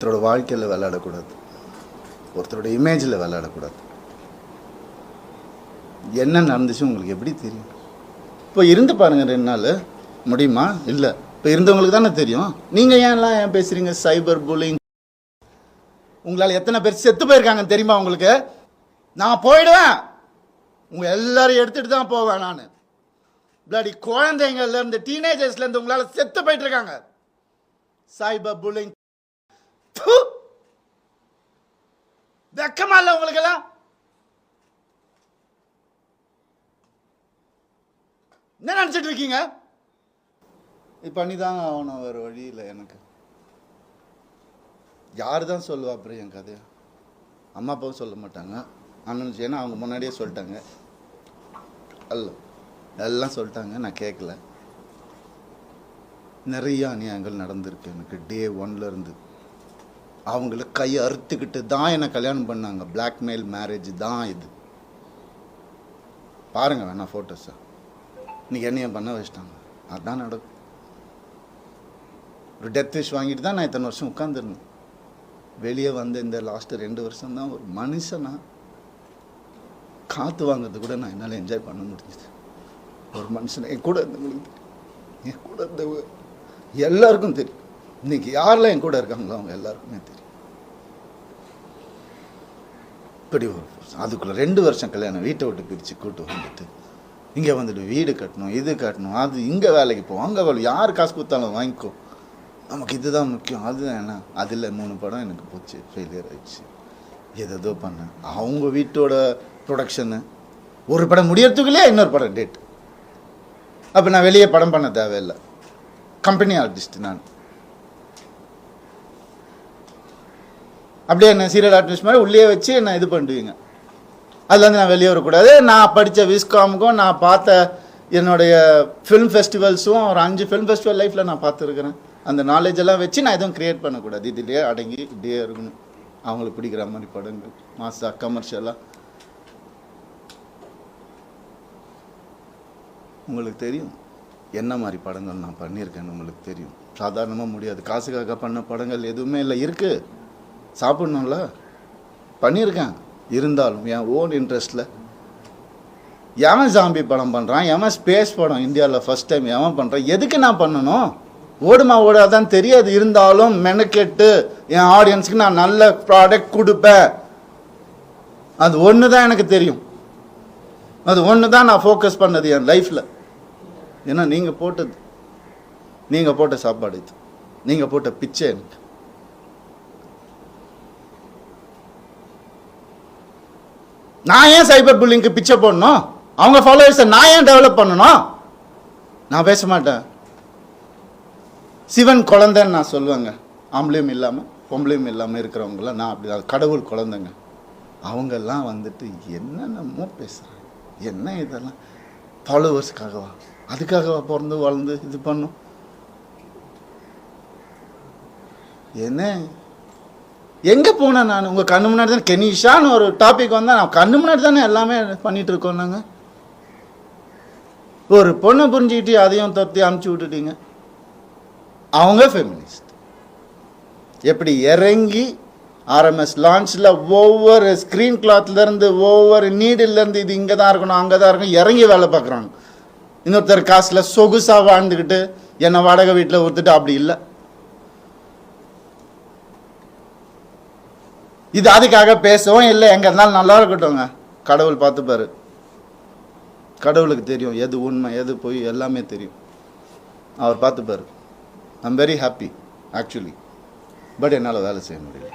ஒருத்தரோட வாழ்க்கையில் விளையாடக்கூடாது, ஒருத்தரோட இமேஜில் விளையாடக்கூடாது. என்ன நடந்துச்சு உங்களுக்கு எப்படி தெரியும்? இப்போ இருந்து பாருங்கள், 2 நாள் முடியுமா? இல்லை, இப்போ இருந்தவங்களுக்கு தானே தெரியும். நீங்கள் ஏன் பேசுகிறீங்க? Cyber bullying. உங்களால் எத்தனை பேர் செத்து போயிருக்காங்கன்னு தெரியுமா உங்களுக்கு? நான் போயிடுவேன், உங்கள் எல்லாரும் எடுத்துகிட்டு தான் போவேன். நான் பிளாடி குழந்தைங்கள்லேருந்து டீனேஜர்ஸ்லேருந்து உங்களால் செத்து போயிட்டு இருக்காங்க. Cyber bullying. வெக்கமா இல்லை உங்களுக்கெல்லாம்? என்ன நினச்சிட்டு இருக்கீங்க? இப்போ பண்ணிதாங்க ஆகணும், வேறு வழி இல்லை. எனக்கு யார் தான் சொல்லுவா அப்புறம் என் கதையை? அம்மா அப்பாவும் சொல்ல மாட்டாங்க, அண்ணன், ஏன்னா அவங்க முன்னாடியே சொல்லிட்டாங்க. அல்ல, எல்லாம் சொல்லிட்டாங்க, நான் கேட்கல. நிறைய அநியாயங்கள் நடந்திருக்கு எனக்கு. டே 1லேருந்து அவங்கள கையை அறுத்துக்கிட்டு தான் என்னை கல்யாணம் பண்ணாங்க. பிளாக்மெயில் மேரேஜ் தான் இது. பாருங்க வேணா ஃபோட்டோஸை. இன்னைக்கு என்னையும் பண்ண வச்சிட்டாங்க. அதுதான் நடக்கும். ஒரு டெத் விஷ் வாங்கிட்டு தான் நான் இத்தனை வருஷம் உட்காந்துருந்தேன். வெளியே வந்து இந்த லாஸ்ட்டு 2 வருஷம் தான் ஒரு மனுஷனா காற்று வாங்கிறது கூட நான் என்னால் என்ஜாய் பண்ண முடிஞ்சது. ஒரு மனுஷனை என் கூட இருந்தவங்களுக்கு தெரியும், என் கூட இருந்த எல்லாருக்கும் தெரியும். இன்னைக்கு யாரெல்லாம் என் கூட இருக்காங்களோ அவங்க எல்லாருக்குமே தெரியும். இப்படி ஒரு அதுக்குள்ளே 2 வருஷம் கல்யாணம், வீட்டை விட்டு பிரித்து கூட்டு வந்துட்டு இங்கே வந்துட்டு வீடு கட்டணும், இது கட்டணும், அது இங்கே வேலைக்கு போவோம், அங்கே வேலை, யார் காசு கொடுத்தாலும் வாங்கிக்கோ, நமக்கு இதுதான் முக்கியம். அதுதான் என்ன, அதில் 3 படம் எனக்கு போச்சு, ஃபெயிலியர் ஆயிடுச்சு. ஏதோ பண்ணேன். அவங்க வீட்டோட ப்ரொடக்ஷனு, ஒரு படம் முடியறதுக்குள்ளே இன்னொரு படம் டேட். அப்போ நான் வெளியே படம் பண்ண தேவையில்லை, கம்பெனி ஆர்டிஸ்ட் நான். அப்படியே என்ன சீரியல் ஆர்டிஸ்ட் மாதிரி உள்ளே வச்சு என்ன இது பண்ணுவீங்க. அதுலேருந்து நான் வெளியே வரக்கூடாது. நான் படித்த விஸ்காமுக்கும் நான் பார்த்த என்னுடைய ஃபிலிம் ஃபெஸ்டிவல்ஸும் ஒரு 5 ஃபிலிம் ஃபெஸ்டிவல் லைஃப்பில் நான் பார்த்துருக்குறேன். அந்த நாலேஜ் எல்லாம் வச்சு நான் எதுவும் க்ரியேட் பண்ணக்கூடாது. இதுலேயே அடங்கி இப்படியே இருக்கணும். அவங்களுக்கு பிடிக்கிற மாதிரி படங்கள், மாசா கமர்ஷியலாக. உங்களுக்கு தெரியும் என்ன மாதிரி படங்கள் நான் பண்ணியிருக்கேன்னு உங்களுக்கு தெரியும். சாதாரணமாக முடியாது. காசுக்காக பண்ண படங்கள் எதுவுமே இல்லை. இருக்குது, சாப்பிட்ணும்ல, பண்ணியிருக்கேன். இருந்தாலும் என் ஓன் இன்ட்ரெஸ்ட்டில் எவன் ஜாம்பி படம் பண்ணுறான், எவன் ஸ்பேஸ் படம் இந்தியாவில் ஃபஸ்ட் டைம் எவன் பண்ணுறான், எதுக்கு நான் பண்ணணும்? ஓடுமா ஓடாதான் தெரியாது. இருந்தாலும் மெனக்கெட்டு என் ஆடியன்ஸுக்கு நான் நல்ல ப்ராடக்ட் கொடுப்பேன். அது ஒன்று தான் எனக்கு தெரியும். அது ஒன்று தான் நான் ஃபோக்கஸ் பண்ணது என் லைஃப்பில். ஏன்னா நீங்கள் போட்டது, நீங்கள் போட்ட சாப்பாடு இது, நீங்கள் போட்ட பிச்சை எனக்கு. நான் ஏன் சைபர் புல்லிங்க்கு பிச்சை போடணும்? அவங்க ஃபாலோவர்ஸை நான் ஏன் டெவலப் பண்ணணும்? நான் பேச மாட்டேன். சிவன் குழந்தைன்னு நான் சொல்லுவேங்க. ஆம்பளையும் இல்லாமல் பொம்பளையும் இல்லாமல் இருக்கிறவங்களாம் நான் அப்படி கடவுள் குழந்தைங்க. அவங்கெல்லாம் வந்துட்டு என்னென்னமோ பேசுகிறாங்க. என்ன இதெல்லாம்? ஃபாலோவர்ஸுக்காகவா? அதுக்காகவா பிறந்து வளர்ந்து இது பண்ணும்? என்ன எங்கே போனேன் நான்? உங்கள் கண்ணு முன்னாடி தானே கெனிஷான்னு ஒரு டாபிக் வந்தால் நான் கண்ணு முன்னாடி தானே எல்லாமே பண்ணிகிட்டு இருக்கோம். நாங்கள் ஒரு பொண்ணை புரிஞ்சுக்கிட்டு அதையும் தொத்தி அமுச்சு விட்டுட்டீங்க. அவங்க ஃபெமினிஸ்ட். எப்படி இறங்கி ஆர்எம்எஸ் லான்ச்சில் ஒவ்வொரு ஸ்க்ரீன் கிளாத்லேருந்து ஒவ்வொரு நீடிலேருந்து இது இங்கே தான் இருக்கணும், அங்கே தான் இருக்கணும், இறங்கி வேலை பார்க்குறாங்க. இன்னொருத்தர் காசில் சொகுசாக வாழ்ந்துக்கிட்டு என்னை வாடகை வீட்டில் ஒருத்துட்டு அப்படி இல்லை. இது அதுக்காக பேசவும் இல்லை. எங்கே இருந்தாலும் நல்லா இருக்கட்டும்ங்க. கடவுள் பார்த்துப்பாரு. கடவுளுக்கு தெரியும் எது உண்மை எது போய் எல்லாமே தெரியும். அவர் பார்த்துப்பாரு. I'm very happy actually. But என்னால் வேலை செய்ய முடியல.